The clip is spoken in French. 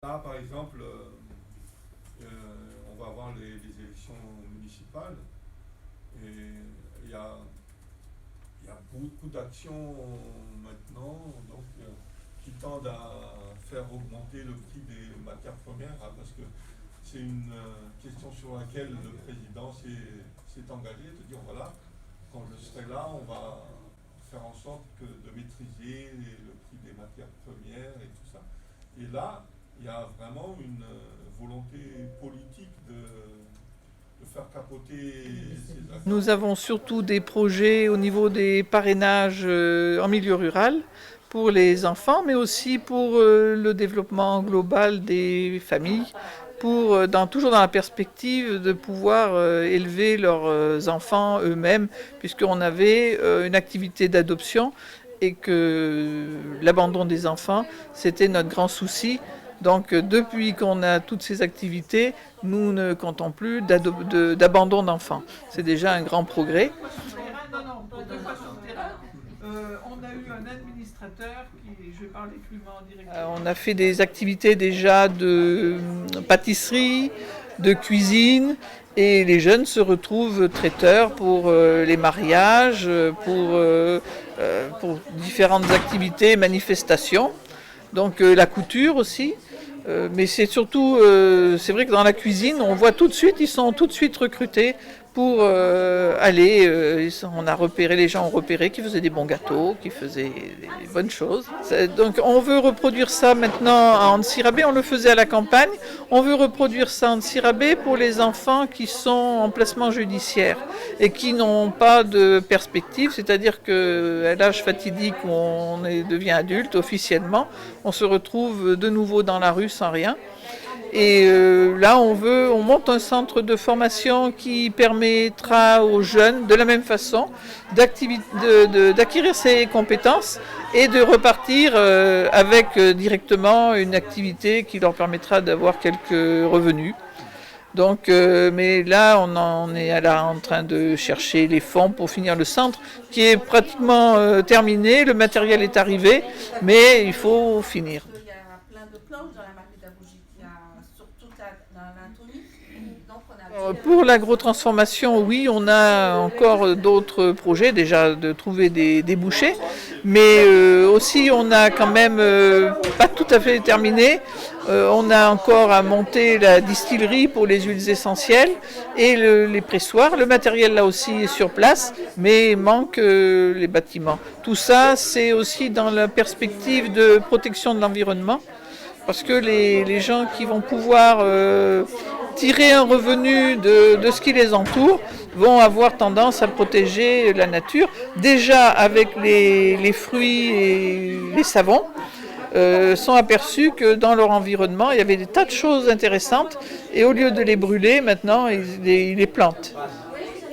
Là, par exemple, on va avoir les élections municipales et il y a, il y a beaucoup d'actions maintenant donc, qui tendent à faire augmenter le prix des matières premières parce que c'est une question sur laquelle le président s'est engagé de dire voilà, quand je serai là, on va faire en sorte de maîtriser le prix des matières premières et tout ça. Et là, il y a vraiment une volonté politique de faire capoter ces accords. Nous avons surtout des projets au niveau des parrainages en milieu rural pour les enfants, mais aussi pour le développement global des familles, toujours dans la perspective de pouvoir élever leurs enfants eux-mêmes, puisqu'on avait une activité d'adoption et que l'abandon des enfants, c'était notre grand souci. Donc depuis qu'on a toutes ces activités, nous ne comptons plus d'abandon d'enfants. C'est déjà un grand progrès. On a eu un administrateur qui, je vais parler plus en direct. On a fait des activités déjà de pâtisserie, de cuisine, et les jeunes se retrouvent traiteurs pour les mariages, pour différentes activités, manifestations. Donc la couture aussi. Mais c'est surtout, c'est vrai que dans la cuisine, on voit tout de suite, ils sont tout de suite recrutés pour aller. On a repéré, les gens ont repéré qu'ils faisaient des bons gâteaux, qu'ils faisaient des bonnes choses. Donc on veut reproduire ça maintenant à Antsirabé, on le faisait à la campagne. On veut reproduire ça à Antsirabé pour les enfants qui sont en placement judiciaire et qui n'ont pas de perspective, c'est-à-dire qu'à l'âge fatidique où on devient adulte officiellement, on se retrouve de nouveau dans la rue sans rien. Et là, on monte un centre de formation qui permettra aux jeunes, de la même façon, d'acquérir ces compétences et de repartir avec directement une activité qui leur permettra d'avoir quelques revenus. Donc, mais là, on est en train de chercher les fonds pour finir le centre, qui est pratiquement terminé. Le matériel est arrivé, mais il faut finir. Il y a plein de planches dans la pédagogique, il y a surtout dans l'anatomie. Pour l'agrotransformation, oui, on a encore d'autres projets, déjà de trouver des débouchés, mais aussi on a quand même pas tout à fait terminé. On a encore à monter la distillerie pour les huiles essentielles et les pressoirs. Le matériel là aussi est sur place, mais il manque les bâtiments. Tout ça, c'est aussi dans la perspective de protection de l'environnement, parce que les gens qui vont pouvoir tirer un revenu de ce qui les entoure vont avoir tendance à protéger la nature, déjà avec les fruits et les savons. Sont aperçus que dans leur environnement, il y avait des tas de choses intéressantes et au lieu de les brûler, maintenant, ils les plantent.